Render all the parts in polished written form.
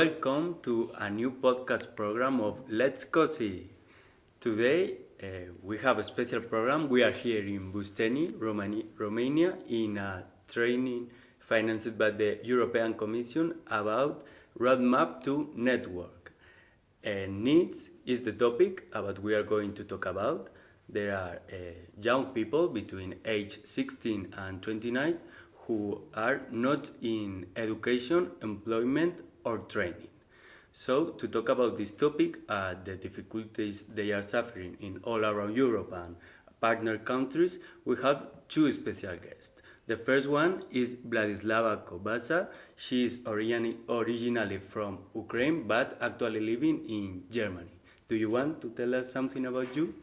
welcome to a new podcast program of Let's COSI. Today we have a special program. We are here in Bușteni, Romania, in a training financed by the European Commission about roadmap to NEETwork. NEETs is the topic about we are going to talk about. There are young people between age 16 and 29 who are not in education, employment, or training. So, to talk about this topic, the difficulties they are suffering in all around Europe and partner countries, we have two special guests. The first one is Vladyslava Kovbasa. She is originally from Ukraine, but actually living in Germany. Do you want to tell us something about you?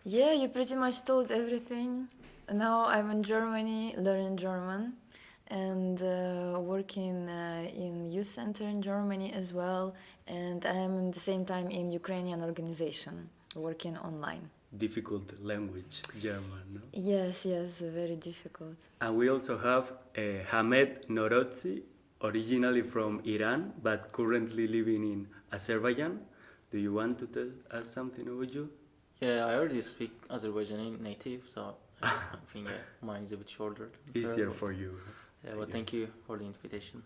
Yeah, you pretty much told everything. Now I'm in Germany, learning German, and working in youth center in Germany as well. And I am at the same time in Ukrainian organization, working online. Difficult language, German, no? Yes, very difficult. And we also have Hamed Noroozi, originally from Iran, but currently living in Azerbaijan. Do you want to tell us something about you? Yeah, I already speak Azerbaijani native, so I think mine is a bit shorter. Easier for you. Yeah, well, thank you for the invitation.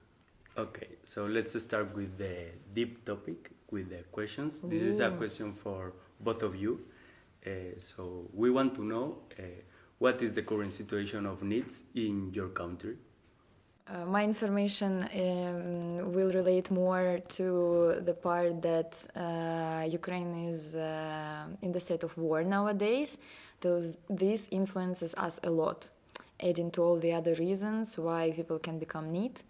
Okay, so let's start with the deep topic, with the questions. This is a question for both of you. So we want to know what is the current situation of NEETs in your country? My information will relate more to the part that Ukraine is in the state of war nowadays. This influences us a lot, adding to all the other reasons why people can become NEET.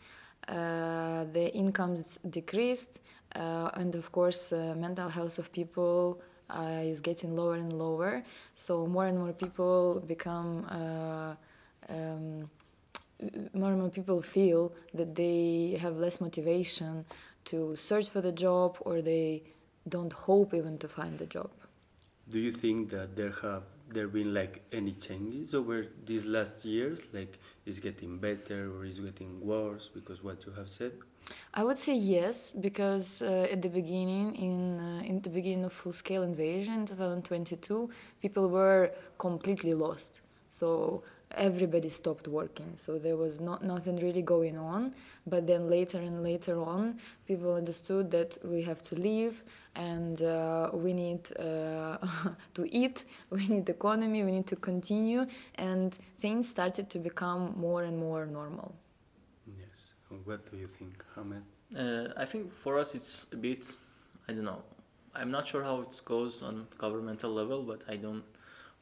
The incomes decreased, and of course, mental health of people is getting lower and lower. So more and more people more and more people feel that they have less motivation to search for the job, or they don't hope even to find the job. Do you think that there been like any changes over these last years? Like, is getting better or is getting worse because what you have said? I would say yes, because at the beginning, in the beginning of full-scale invasion in 2022, people were completely lost. So everybody stopped working. So there was nothing really going on. But then later and later on, people understood that we have to live and we need to eat, we need economy, we need to continue. And things started to become more and more normal. Yes. What do you think, Hamed? I think for us it's a bit, I don't know. I'm not sure how it goes on governmental level, but I don't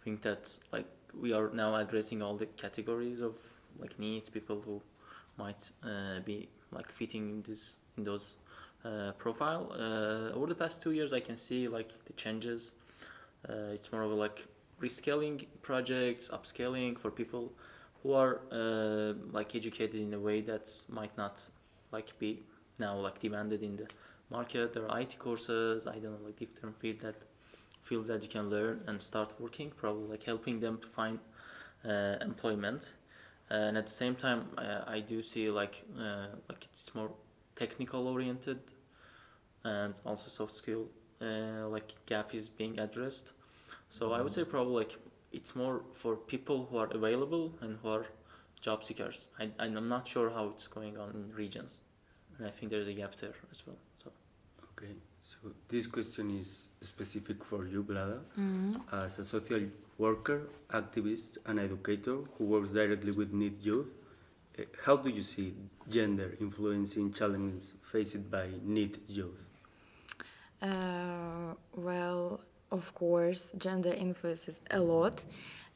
think that like we are now addressing all the categories of like needs, people who might be like fitting in those profile. Over the past 2 years, I can see like the changes. It's more of a like rescaling projects, upscaling for people who are like educated in a way that might not like be now like demanded in the market. There are IT courses, I don't know, like different fields that you can learn and start working, probably like helping them to find employment. And at the same time, I do see like it's more technical oriented and also soft skill like gap is being addressed. So I would say probably like it's more for people who are available and who are job seekers. I'm not sure how it's going on in regions, and I think there's a gap there as well. So. Okay, so this question is specific for you, Vlada. As a social worker, activist, and educator who works directly with NEET youth, how do you see gender influencing challenges faced by NEET youth? Well, of course, gender influences a lot.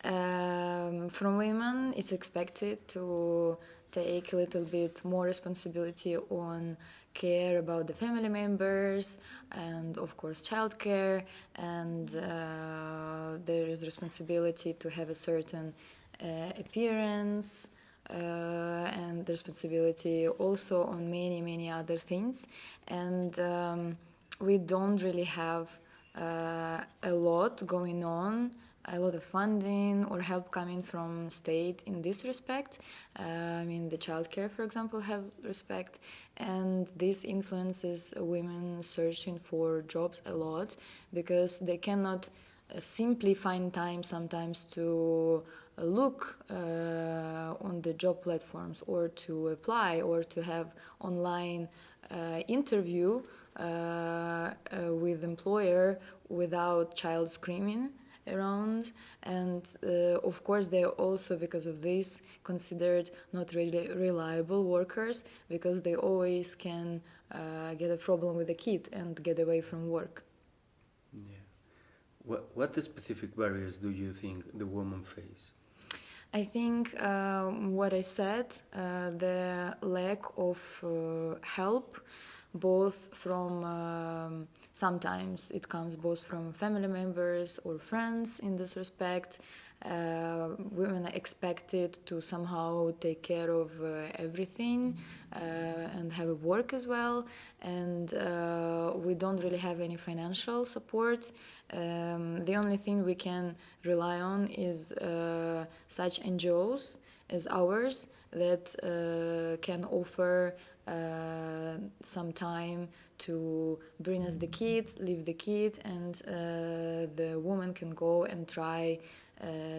From women, it's expected to take a little bit more responsibility on care about the family members and, of course, childcare. And there is responsibility to have a certain appearance and the responsibility also on many other things. And we don't really have a lot going on a lot of funding or help coming from state in this respect. I mean, the childcare, for example, have respect, and this influences women searching for jobs a lot because they cannot simply find time sometimes to look on the job platforms or to apply or to have online interview with employer without child screaming around, and of course they are also, because of this, considered not really reliable workers because they always can get a problem with the kid and get away from work. Yeah. What specific barriers do you think the women face? I think what I said, the lack of help, both from sometimes it comes both from family members or friends in this respect. Women are expected to somehow take care of everything and have a work as well, and we don't really have any financial support. The only thing we can rely on is such NGOs as ours that can offer some time to bring us the kid, leave the kid, and the woman can go and try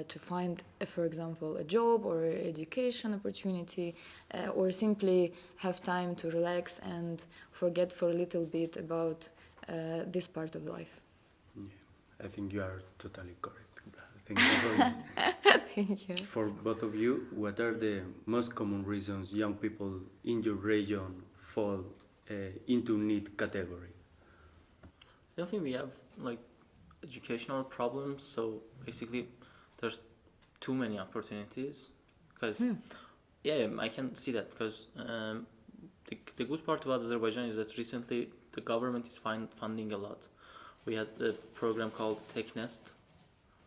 to find, for example, a job or education opportunity, or simply have time to relax and forget for a little bit about this part of life. Yeah, I think you are totally correct. Thank you for this. Thank you. For both of you, what are the most common reasons young people in your region fall into NEET category? I don't think we have like educational problems. So basically, there's too many opportunities. Because yeah, I can see that because the good part about Azerbaijan is that recently the government is funding a lot. We had a program called TechNest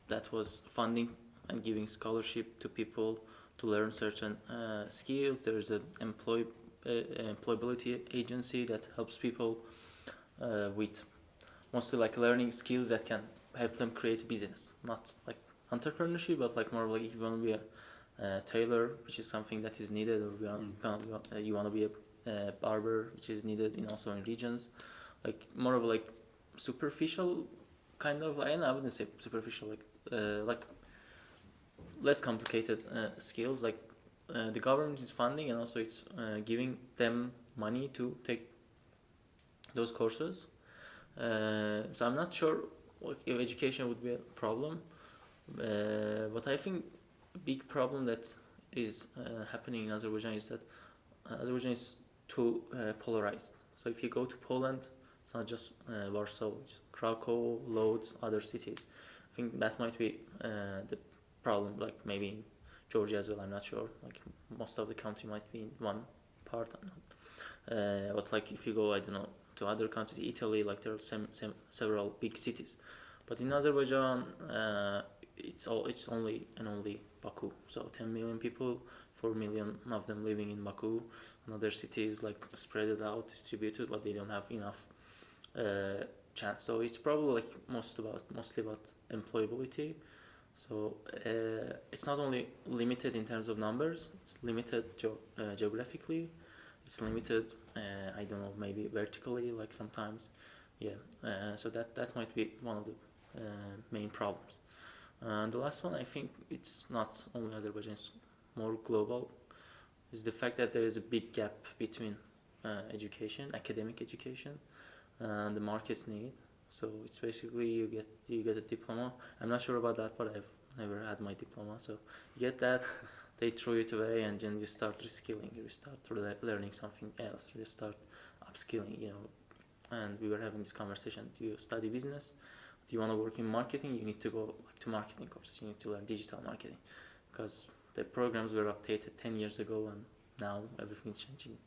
that was funding and giving scholarship to people to learn certain skills. There's an employability agency that helps people with mostly like learning skills that can help them create a business, not like entrepreneurship, but like more like if you want to be a tailor, which is something that is needed, or you want to be a barber, which is needed in also in regions, like more of like superficial kind of, and I wouldn't say superficial, like less complicated skills. Like the government is funding and also it's giving them money to take those courses. So I'm not sure if education would be a problem, but I think a big problem that is happening in Azerbaijan is that Azerbaijan is too polarized. So if you go to Poland, it's not just Warsaw, it's Krakow, Lodz, other cities. I think that might be the problem, like maybe in Georgia as well, I'm not sure. Like most of the country might be in one part. But like if you go, I don't know, to other countries, Italy, like there are several big cities. But in Azerbaijan, it's only Baku. So 10 million people, 4 million of them living in Baku. And other cities like spread it out, distributed, but they don't have enough chance. So it's probably like mostly about employability. So it's not only limited in terms of numbers, it's limited geographically, it's limited, I don't know, maybe vertically, like sometimes, yeah. So that might be one of the main problems. The last one, I think it's not only Azerbaijan, it's more global, is the fact that there is a big gap between academic education, and the market's need. So it's basically you get a diploma. I'm not sure about that, but I've never had my diploma. So you get that, they throw it away, and then you start reskilling. You start learning something else. You start upskilling. And we were having this conversation. Do you study business? Do you want to work in marketing? You need to go to marketing courses. You need to learn digital marketing, because the programs were updated 10 years ago, and now everything is changing.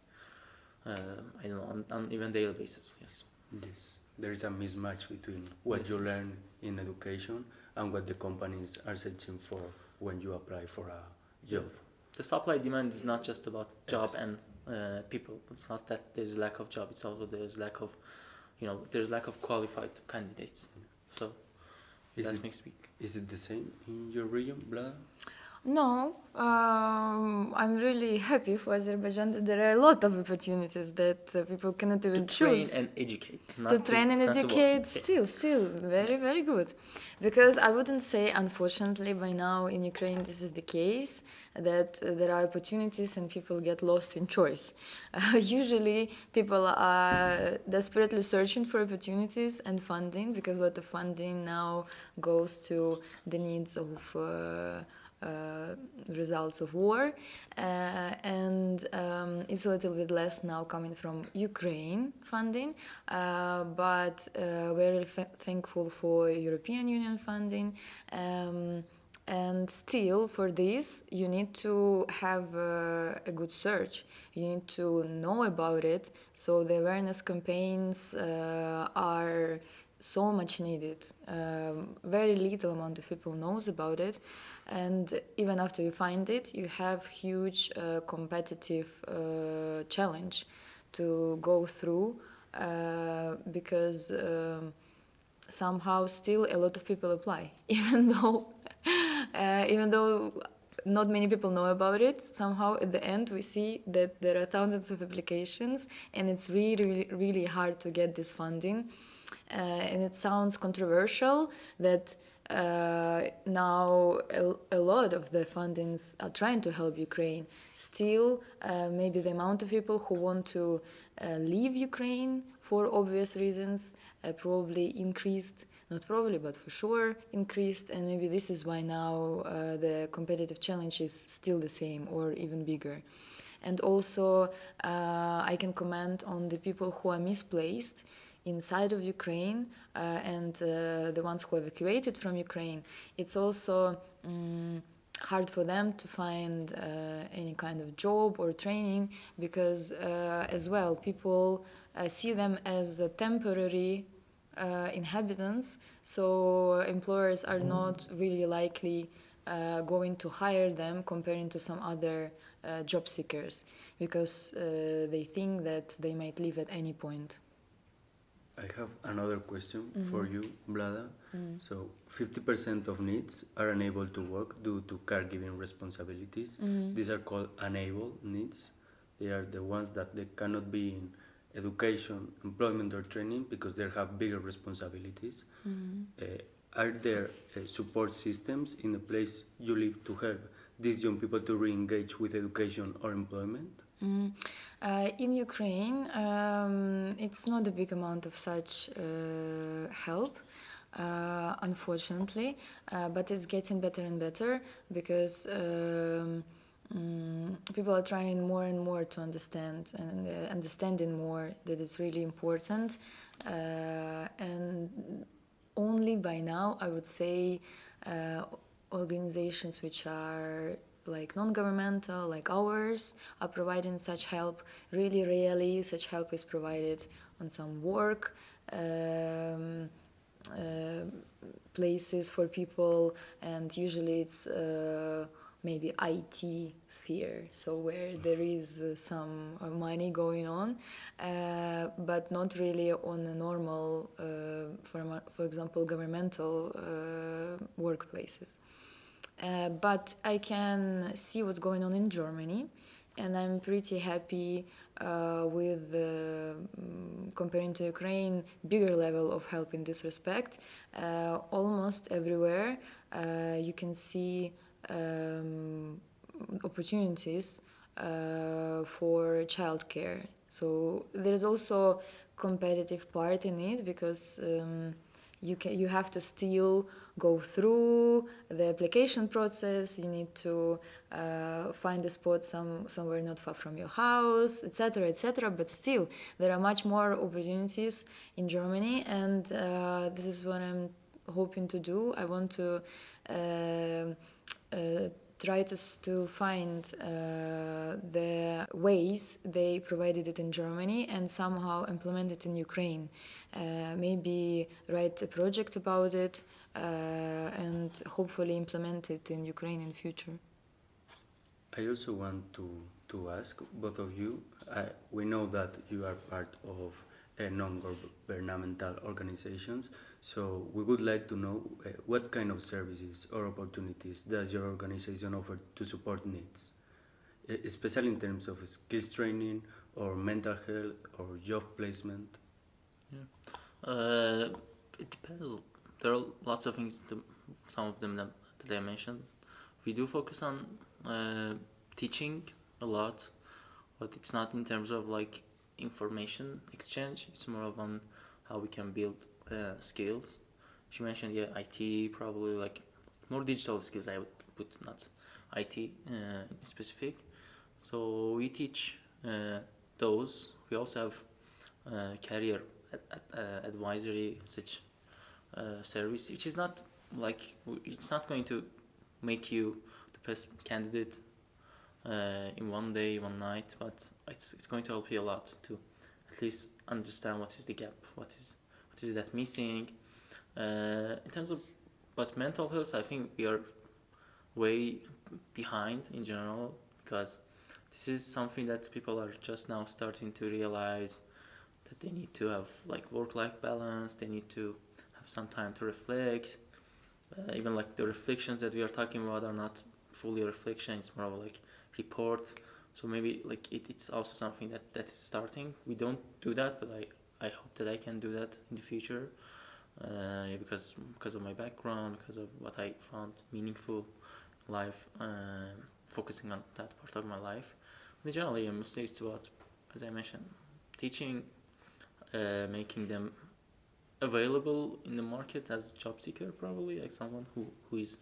I don't know, on even daily basis. Yes. Yes, there is a mismatch between what you learn in education and what the companies are searching for when you apply for a job. The supply demand is not just about job and people. It's not that there's lack of job. It's also there's lack of qualified candidates. So That makes big. Is it the same in your region, Vlad? No, I'm really happy for Azerbaijan that there are a lot of opportunities that people cannot even To choose. train and educate. To train and not to work. educate, Okay. still, very, very good. Because I wouldn't say, unfortunately, by now in Ukraine this is the case, that there are opportunities and people get lost in choice. Usually people are desperately searching for opportunities and funding, because a lot of funding now goes to the needs of results of war, and it's a little bit less now coming from Ukraine funding, but we're really thankful for European Union funding, and still for this you need to have a good search, you need to know about it, so the awareness campaigns are so much needed. Very little amount of people knows about it, and even after you find it, you have huge competitive challenge to go through, because somehow still a lot of people apply, even though not many people know about it. Somehow at the end we see that there are thousands of applications, and it's really, really hard to get this funding. And it sounds controversial that now a lot of the fundings are trying to help Ukraine. Still, maybe the amount of people who want to leave Ukraine for obvious reasons probably increased. Not probably, but for sure increased. And maybe this is why now the competitive challenge is still the same or even bigger. And also, I can comment on the people who are misplaced inside of Ukraine and the ones who evacuated from Ukraine. It's also hard for them to find any kind of job or training, because as well people see them as temporary inhabitants, so employers are not really likely going to hire them comparing to some other job seekers, because they think that they might leave at any point. I have another question for you, Vlada. So 50% of NEETs are unable to work due to caregiving responsibilities. These are called unable NEETs. They are the ones that they cannot be in education, employment, or training because they have bigger responsibilities. Are there support systems in the place you live to help these young people to re-engage with education or employment? In Ukraine, it's not a big amount of such help, unfortunately, but it's getting better and better, because people are trying more and more to understand, and understanding more that it's really important, and only by now I would say organizations which are like non-governmental, like ours, are providing such help. Really rarely such help is provided on some work places for people, and usually it's maybe IT sphere, so where there is some money going on, but not really on a normal, for example, governmental workplaces. But I can see what's going on in Germany, and I'm pretty happy with comparing to Ukraine, bigger level of help in this respect. Almost everywhere you can see opportunities for childcare. So there's also competitive part in it, because you have to still go through the application process. You need to find a spot somewhere not far from your house, etc., etc. But still, there are much more opportunities in Germany, and this is what I'm hoping to do. I want to try to find the ways they provided it in Germany and somehow implement it in Ukraine. Maybe write a project about it and hopefully implement it in Ukraine in future. I also want to ask both of you, we know that you are part of non-governmental organizations, So we would like to know what kind of services or opportunities does your organization offer to support needs, especially in terms of skills training or mental health or job placement. It depends. There are lots of things. Some of them that I mentioned. We do focus on teaching a lot, but it's not in terms of like information exchange. It's more of on how we can build skills. She mentioned IT, probably like more digital skills. I would put, not IT specific. So we teach those. We also have career advisory such service, which is not like, it's not going to make you the best candidate in one day, one night, but it's going to help you a lot to at least understand what is the gap, what is that missing. In terms of, but mental health, I think we are way behind in general, because this is something that people are just now starting to realize, that they need to have like work-life balance, they need to have some time to reflect. Even like the reflections that we are talking about are not fully reflection, it's more of like report. So maybe like it's also something that's starting. We don't do that, but I hope that I can do that in the future, because of my background, because of what I found meaningful in life, focusing on that part of my life. And generally, mostly it's about, as I mentioned, teaching, making them available in the market as job seeker, probably like someone who is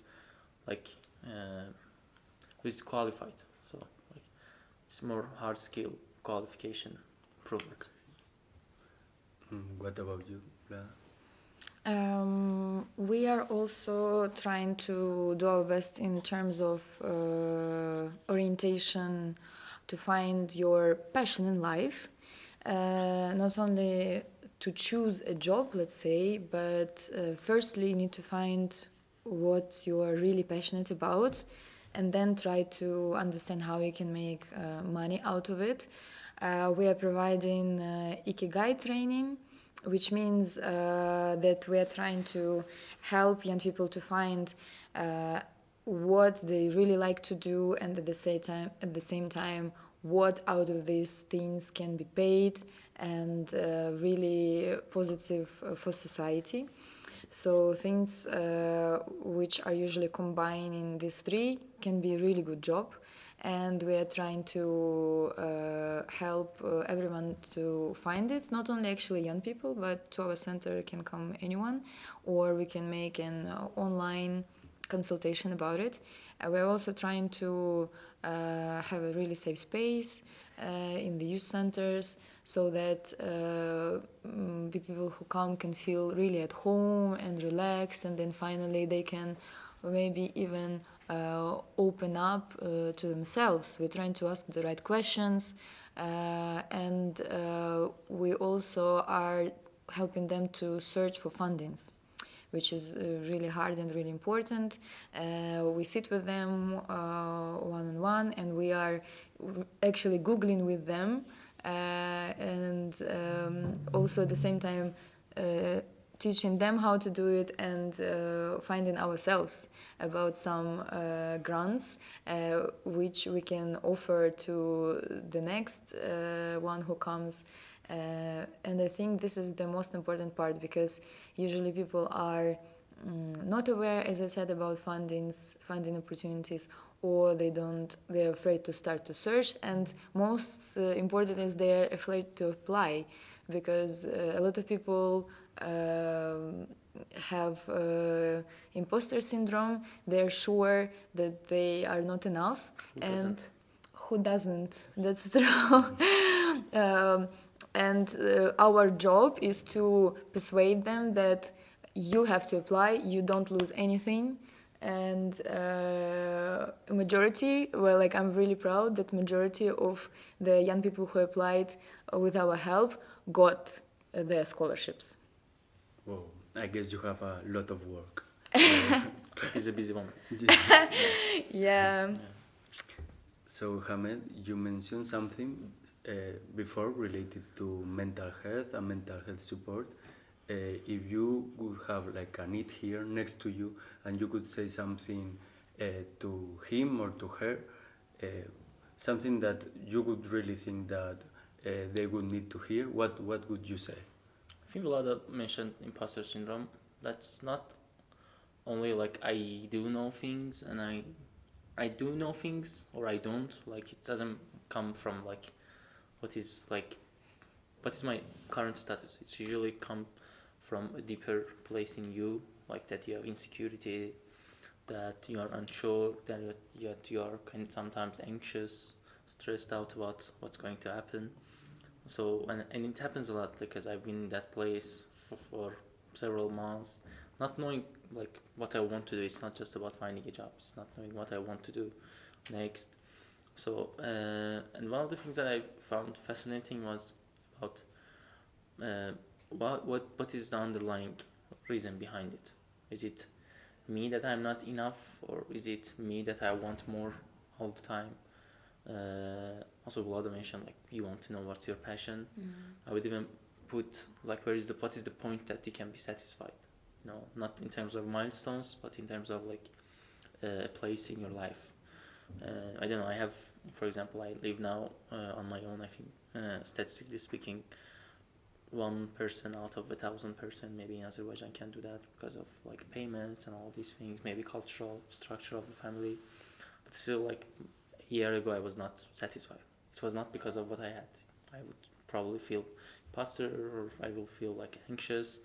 like who is qualified. So like it's more hard skill qualification product. What about you, Vlad? We are also trying to do our best in terms of orientation, to find your passion in life. Not only to choose a job, let's say, but firstly you need to find what you are really passionate about, and then try to understand how you can make money out of it. We are providing Ikigai training, which means that we are trying to help young people to find what they really like to do, and at the same time what out of these things can be paid and really positive for society. So things which are usually combining these three can be a really good job, and we are trying to help everyone to find it, not only actually young people, but to our center can come anyone, or we can make an online consultation about it. We're also trying to have a really safe space in the youth centers, so that people who come can feel really at home and relaxed, and then finally they can maybe even open up to themselves. We're trying to ask the right questions, and we also are helping them to search for fundings, which is really hard and really important. We sit with them one-on-one, and we are actually Googling with them, and also at the same time teaching them how to do it, and finding ourselves about some grants which we can offer to the next one who comes. And I think this is the most important part, because usually people are not aware, as I said, about funding opportunities, or they're afraid to start to search, and most important is they're afraid to apply, because a lot of people have imposter syndrome. They're sure that they are not enough. Who doesn't? That's true. And our job is to persuade them that you have to apply, you don't lose anything. And majority, well, like, I'm really proud that majority of the young people who applied with our help got their scholarships. Whoa, I guess you have a lot of work. He's a busy one. Yeah. So, Hamed, you mentioned something before related to mental health and mental health support. if you would have like a NEET here next to you and you could say something to him or to her, something that you would really think that they would need to hear, what would you say? I think Vlada mentioned imposter syndrome. That's not only like I do know things and I do know things or I don't. Like it doesn't come from like what is my current status. It's usually come from a deeper place in you, like that you have insecurity, that you are unsure, that you are kind of sometimes anxious, stressed out about what's going to happen. So and it happens a lot because I've been in that place for several months, not knowing like what I want to do. It's not just about finding a job. It's not knowing what I want to do next. So and one of the things that I found fascinating was about what is the underlying reason behind it. Is it me that I'm not enough, or is it me that I want more all the time? Also, Vlada mentioned like you want to know what's your passion. I would even put like what is the point that you can be satisfied? You know, not in terms of milestones, but in terms of like a place in your life. I don't know. I have, for example, I live now on my own. I think statistically speaking, 1 person out of 1,000 person maybe in Azerbaijan can do that because of like payments and all these things, maybe cultural structure of the family. But still, like a year ago, I was not satisfied. It was not because of what I had. I would probably feel imposter or I will feel like anxious,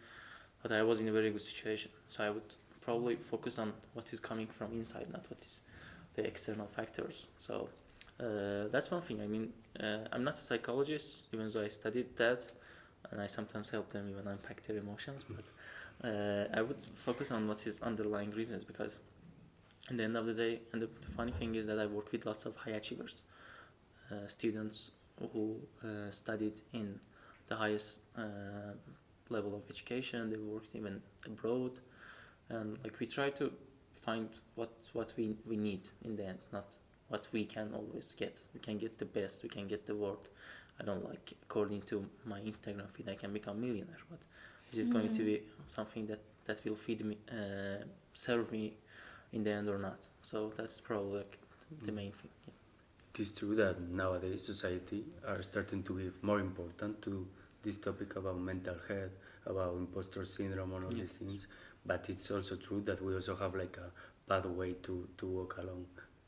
but I was in a very good situation. So I would probably focus on what is coming from inside, not what is the external factors. So that's one thing. I mean, I'm not a psychologist, even though I studied that, and I sometimes help them even unpack their emotions. But I would focus on what is underlying reasons, because at the end of the day, and the funny thing is that I work with lots of high achievers, students who studied in the highest level of education. They worked even abroad, and like we try to find what we need in the end, not what we can always get. We can get the best, we can get the world. I don't like, according to my Instagram feed, I can become a millionaire, but is it going to be something that will feed me, serve me in the end or not? So that's probably like the main thing. Yeah. It is true that nowadays society are starting to give more importance to this topic about mental health, about imposter syndrome and all these things. But it's also true that we also have like a pathway to walk along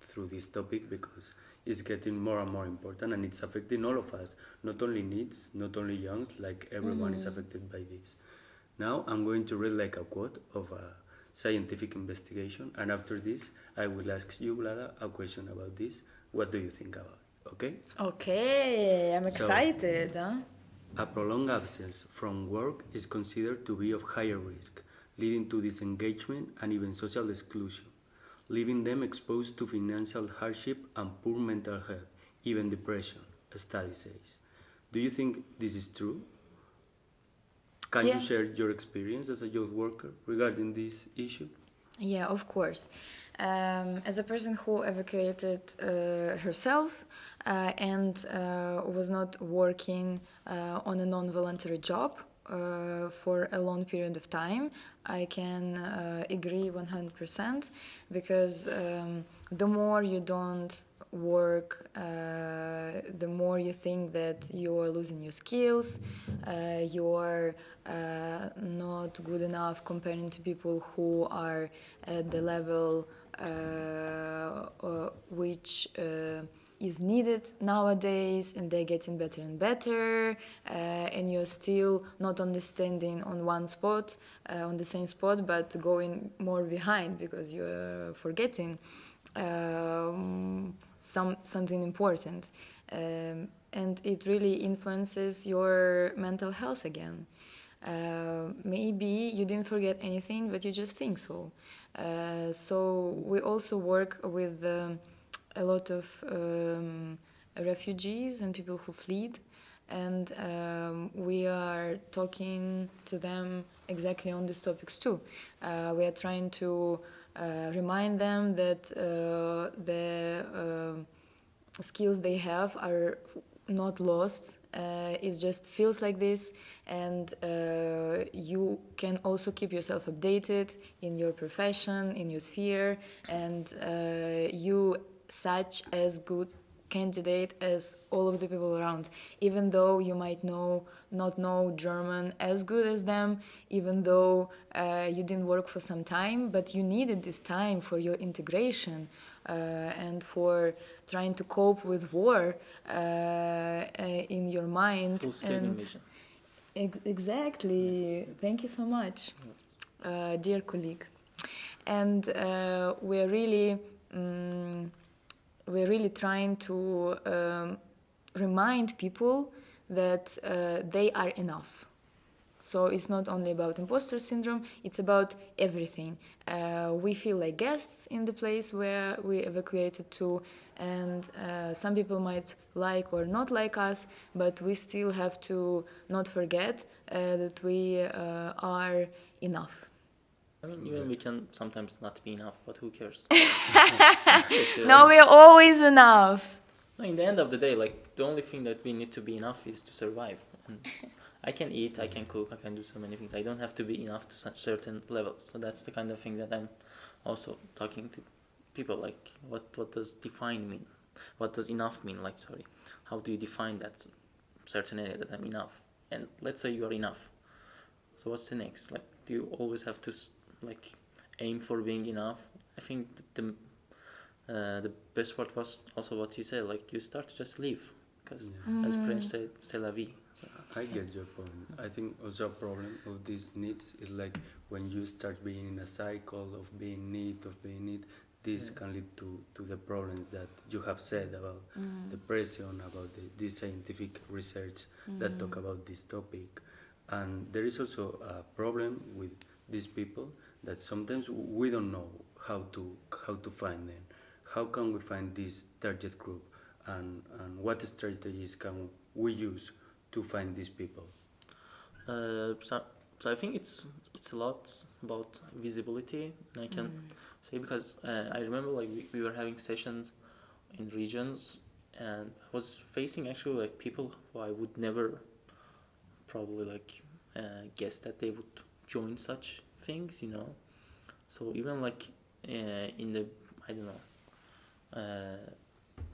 through this topic, because it's getting more and more important and it's affecting all of us, not only NEETs, not only youngs, like everyone is affected by this. Now I'm going to read like a quote of a scientific investigation, and after this I will ask you, Vlada, a question about this. What do you think about it? Okay? Okay, I'm excited. A prolonged absence from work is considered to be of higher risk, leading to disengagement and even social exclusion, leaving them exposed to financial hardship and poor mental health, even depression, a study says. Do you think this is true? Can you share your experience as a youth worker regarding this issue? Yeah, of course. As a person who evacuated herself and was not working on a non-voluntary job for a long period of time, I can agree 100%, because the more you don't work, the more you think that you're losing your skills, you're not good enough comparing to people who are at the level which is needed nowadays, and they're getting better and better, and you're still not understanding on one spot, on the same spot, but going more behind because you're forgetting something important, and it really influences your mental health again. Maybe you didn't forget anything, but you just think so. So we also work with a lot of refugees and people who fled, and we are talking to them exactly on these topics too. We are trying to remind them that the skills they have are not lost. It just feels like this, and you can also keep yourself updated in your profession, in your sphere, and you such as good candidate as all of the people around, even though you might not know German as good as them, even though you didn't work for some time, but you needed this time for your integration and for trying to cope with war in your mind. Full scale invasion. Exactly. Yes. Thank you so much, dear colleague. And we're really trying to remind people that they are enough. So it's not only about imposter syndrome, it's about everything. We feel like guests in the place where we evacuated to, and some people might like or not like us, but we still have to not forget that we are enough. I mean, even we can sometimes not be enough, but who cares? Seriously, No, we're always enough. no, in the end of the day, like, the only thing that we need to be enough is to survive. And I can eat, I can cook, I can do so many things. I don't have to be enough to such certain levels. So that's the kind of thing that I'm also talking to people, like, what does define mean? What does enough mean? Like, sorry, how do you define that certain area that I'm enough? And let's say you are enough. So what's the next? Like, do you always have to like aim for being enough? I think the best part was also what you said. Like, you start to just live, because as French say, c'est la vie. So, I get your point. I think also a problem of these needs is like when you start being in a cycle of being need, this can lead to the problems that you have said about depression, about this scientific research that talk about this topic. And there is also a problem with these people that sometimes we don't know how to find them. How can we find this target group, and what strategies can we use to find these people? so I think it's a lot about visibility. And I can say, because I remember, like, we were having sessions in regions, and I was facing actually like people who I would never probably like guess that they would join such things, you know. So even like in the, I don't know,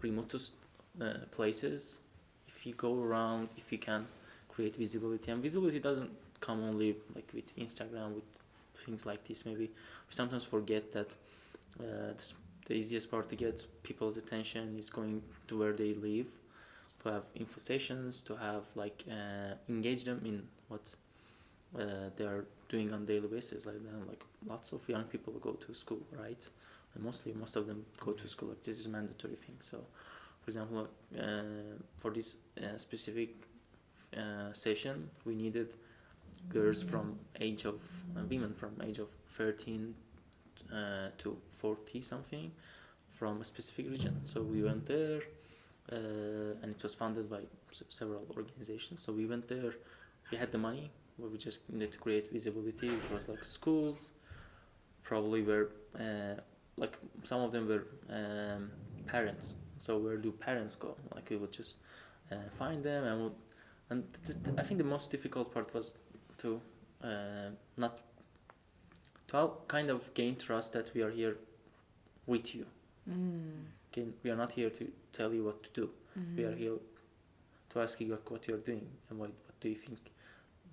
remotest places, if you go around, if you can create visibility, and visibility doesn't come only like with Instagram, with things like this. Maybe we sometimes forget that the easiest part to get people's attention is going to where they live, to have info sessions, to have like engage them in what they are doing on daily basis. Like lots of young people go to school, right? And most of them go to school. Like, this is a mandatory thing. So, for example, for this specific session, we needed girls from age of women from age of 13 to 40 something from a specific region. So we went there, and it was funded by several organizations. So we went there. We had the money, but we just needed to create visibility. It was like schools, probably where like some of them were parents. So where do parents go? Like, we would just find them, and I think the most difficult part was to not to kind of gain trust that we are here with you. Okay, we are not here to tell you what to do. We are here to ask you what you're doing and what do you think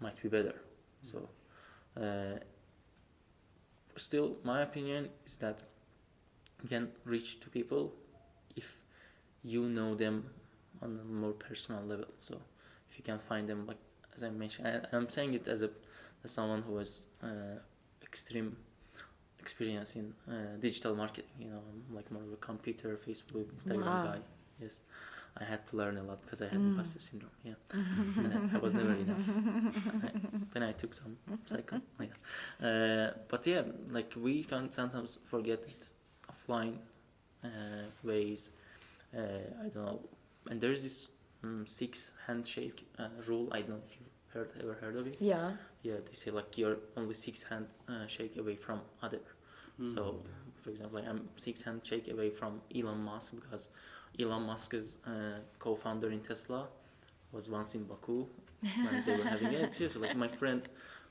might be better. So still, my opinion is that you can reach to people if you know them on a more personal level. So if you can find them, like, as I mentioned, I'm saying it as someone who has extreme experience in digital marketing. You know, I'm like more of a computer, Facebook, Instagram guy. Yes, I had to learn a lot because I had imposter syndrome. Yeah, I was never enough. Then I took some psycho. Yeah. But yeah, like, we can sometimes forget that offline ways. I don't know. And there's this 6 handshake rule. I don't know if you've ever heard of it. Yeah. Yeah, they say like you're only 6 hand shake away from other So, for example, I'm 6 handshake away from Elon Musk because Elon Musk is co-founder in Tesla. Was once in Baku when they were having it. Seriously, like my friend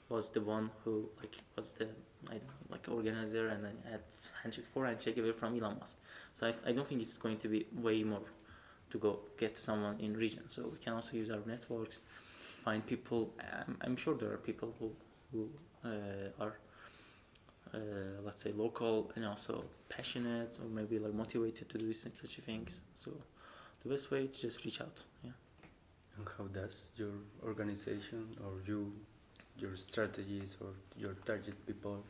was the one who was the organizer, and I had handshake away from Elon Musk. So I don't think it's going to be way more to go get to someone in region. So we can also use our networks, find people. I'm sure there are people who are let's say local and also passionate or maybe like motivated to do such things. So the best way is just reach out. Yeah. And how does your organization or your strategies or your target people,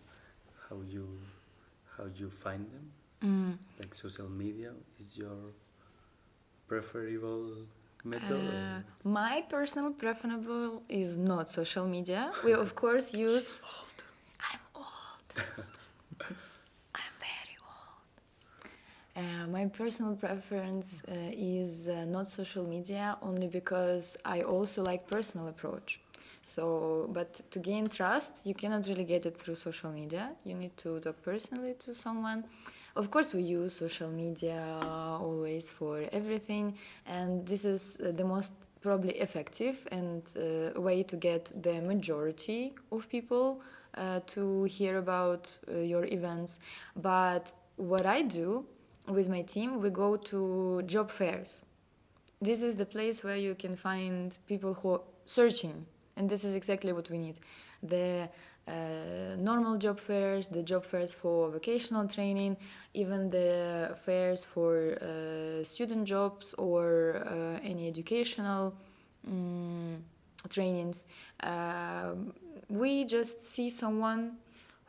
how you find them? Like social media is your preferable method? My personal preferable is not social media. We of course use. I'm old. I'm very old. My personal preference is not social media, only because I also like personal approach. So, but to gain trust, you cannot really get it through social media. You need to talk personally to someone. Of course, we use social media always for everything, and this is the most probably effective and way to get the majority of people to hear about your events. But what I do with my team, we go to job fairs. This is the place where you can find people who are searching, and this is exactly what we need. The normal job fairs, the job fairs for vocational training, even the fairs for student jobs or any educational trainings. We just see someone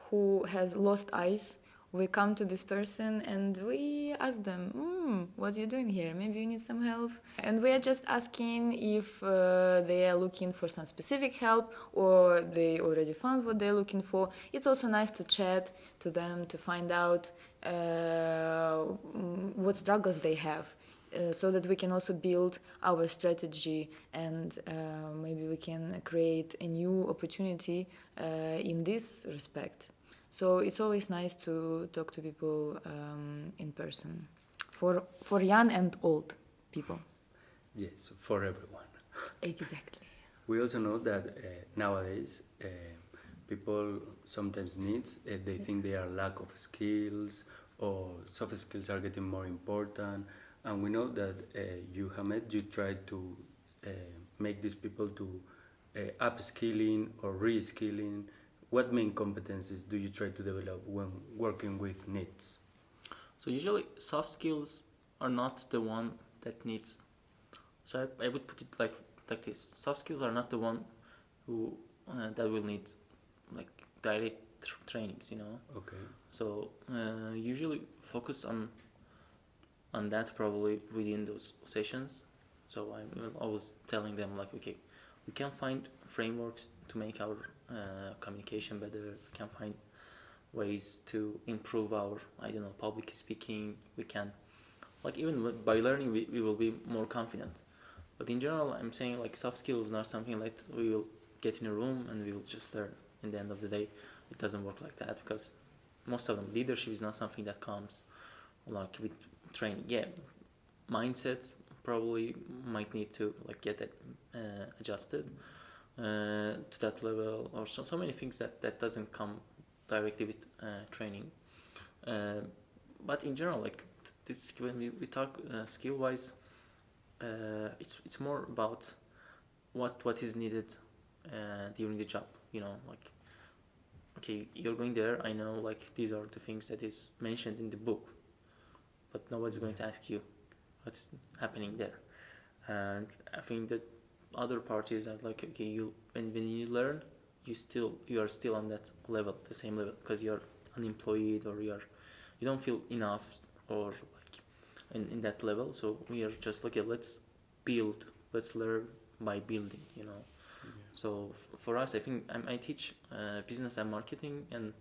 who has lost eyes. We come to this person and we ask them, what are you doing here? Maybe you need some help. And we are just asking if they are looking for some specific help or they already found what they're looking for. It's also nice to chat to them to find out what struggles they have. So that we can also build our strategy and maybe we can create a new opportunity in this respect. So it's always nice to talk to people in person, for young and old people. Yes, for everyone. Exactly. We also know that nowadays people sometimes need, they think they are lack of skills or soft skills are getting more important. And we know that you, Hamed, you try to make these people to upskilling or reskilling. What main competencies do you try to develop when working with NEETs? So usually soft skills are not the one that needs. So I would put it like this: soft skills are not the one who that will need like direct trainings. Okay. So usually focus on that probably within those sessions. So I'm always telling them like, okay, we can find frameworks to make our communication better. We can find ways to improve our, public speaking. We can, like even by learning, we will be more confident. But in general, I'm saying like soft skills is not something like we will get in a room and we will just learn. In the end of the day, it doesn't work like that because most of them, leadership is not something that comes like with training. Yeah, mindset probably might need to like get it adjusted to that level, or so many things that doesn't come directly with training. But in general, like this, when we talk skill wise, it's more about what is needed during the job. Like, okay, you're going there. I know like these are the things that is mentioned in the book, but nobody's going to ask you what's happening there. And I think that other parties are like, okay, when you learn, you are still on that level, the same level, because you're unemployed or you don't feel enough or like in that level. So we are just like, okay, let's learn by building. Yeah. So for us, I think I teach business and marketing and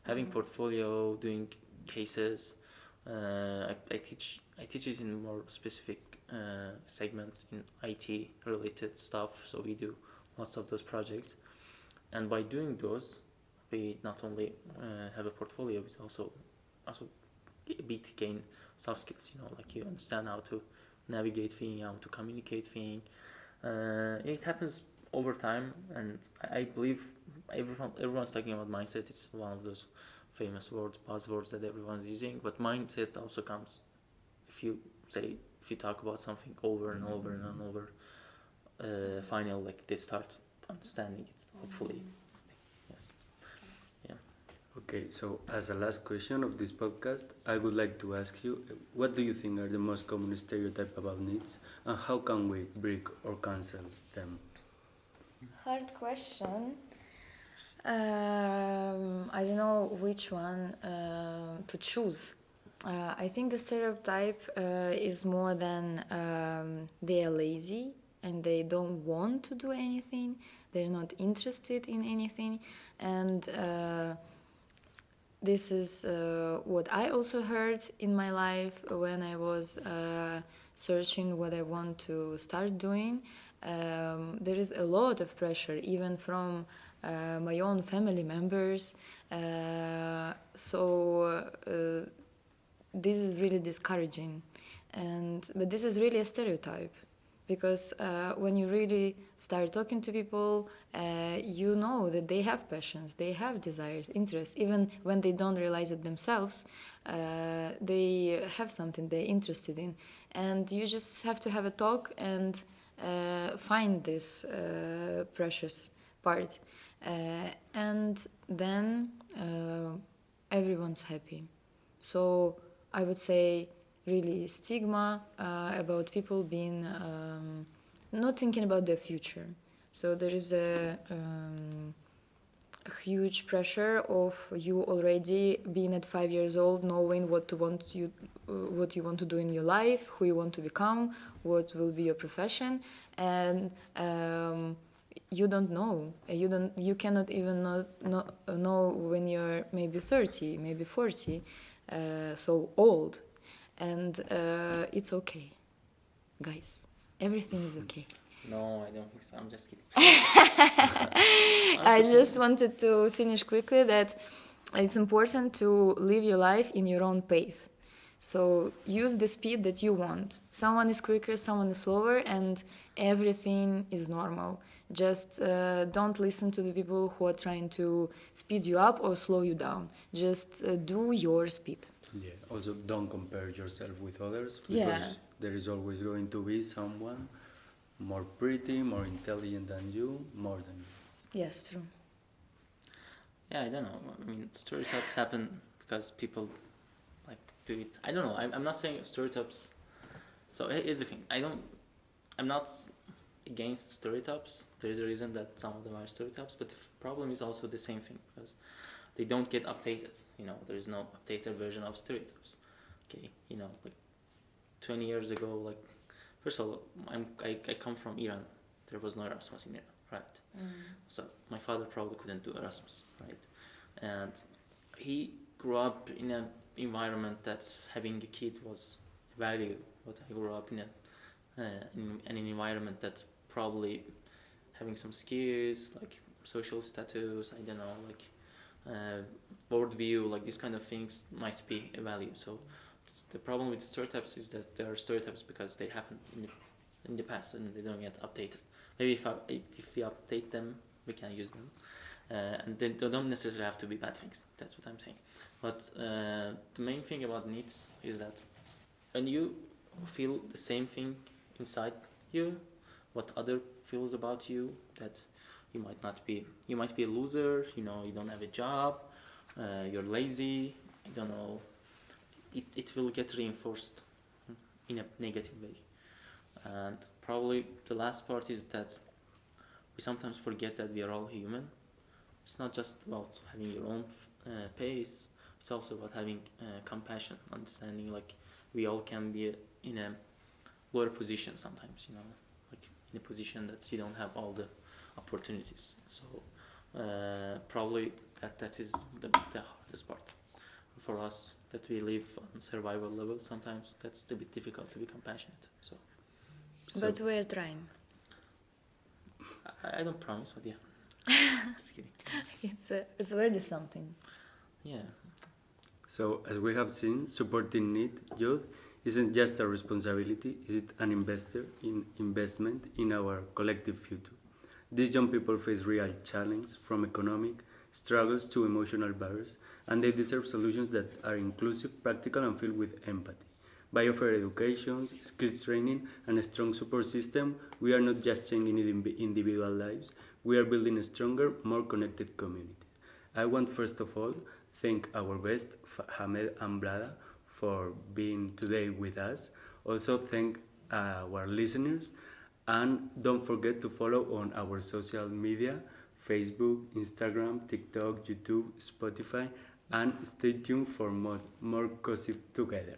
having portfolio, doing cases. I teach it in more specific segments in IT related stuff. So we do lots of those projects, and by doing those, we not only have a portfolio, but also a bit gain soft skills. Like you understand how to navigate thing, how to communicate thing. It happens over time, and I believe everyone's talking about mindset. It's one of those famous buzzwords that everyone's using. But mindset also comes if you talk about something over and over and over. Finally, like they start understanding it. Hopefully, yes. Yeah. Okay, so as a last question of this podcast, I would like to ask you, what do you think are the most common stereotypes about NEETs, and how can we break or cancel them? Hard question. I don't know which one to choose. I think the stereotype is more than they are lazy and they don't want to do anything, they're not interested in anything, and this is what I also heard in my life when I was searching what I want to start doing. There is a lot of pressure, even from my own family members. So this is really discouraging. But this is really a stereotype, because when you really start talking to people, you know that they have passions, they have desires, interests, even when they don't realize it themselves. They have something they're interested in, and you just have to have a talk and find this precious part, and then everyone's happy. So I would say really stigma about people being not thinking about their future. So there is a huge pressure of you already being at 5 years old, knowing what you want to do in your life, who you want to become, what will be your profession, and you don't know. You cannot even know when you're maybe 30, maybe 40, so old. And it's okay, guys. Everything is okay. No, I don't think so. I'm just kidding. I just wanted to finish quickly that it's important to live your life in your own pace. So use the speed that you want. Someone is quicker, someone is slower, and everything is normal. Just don't listen to the people who are trying to speed you up or slow you down. Just do your speed. Yeah, also don't compare yourself with others, because there is always going to be someone more pretty, more intelligent than you, more than you. Yes, true. Yeah, I don't know. I mean, stereotypes happen because people like do it. I don't know. I'm not saying stereotypes. So here's the thing. I'm not against stereotypes. There is a reason that some of them are stereotypes, but the problem is also the same thing, because they don't get updated. There is no updated version of stereotypes. Okay, like 20 years ago, like first of all, I come from Iran. There was no Erasmus in Iran, right? So my father probably couldn't do Erasmus, right? And he grew up in an environment that having a kid was a value. But I grew up in an environment that probably having some skills, like social status, I don't know, like board view, like these kind of things might be a value. So the problem with stereotypes is that there are stereotypes because they happened in the past and they don't get updated. Maybe if we update them, we can use them, and they don't necessarily have to be bad things. That's what I'm saying. But the main thing about NEETs is that when you feel the same thing inside you, what other feels about you, that you might be a loser, you don't have a job, you're lazy, I don't know, it will get reinforced in a negative way. And probably the last part is that we sometimes forget that we are all human. It's not just about having your own pace, it's also about having compassion, understanding like we all can be in a lower position sometimes, like in a position that you don't have all the opportunities. So probably that is the hardest part for us, that we live on survival level. Sometimes that's a bit difficult to be compassionate. So But we're trying. I don't promise, but yeah. Just kidding. It's already something. Yeah. So, as we have seen, supporting NEET youth isn't just a responsibility, it's an investment in our collective future. These young people face real challenges, from economic struggles to emotional barriers, and they deserve solutions that are inclusive, practical, and filled with empathy. By offering education, skills training, and a strong support system, we are not just changing individual lives, we are building a stronger, more connected community. I want first of all thank our guests, Hamed and Blada, for being today with us. Also thank our listeners, and don't forget to follow on our social media, Facebook, Instagram, TikTok, YouTube, Spotify, and stay tuned for more COSI together.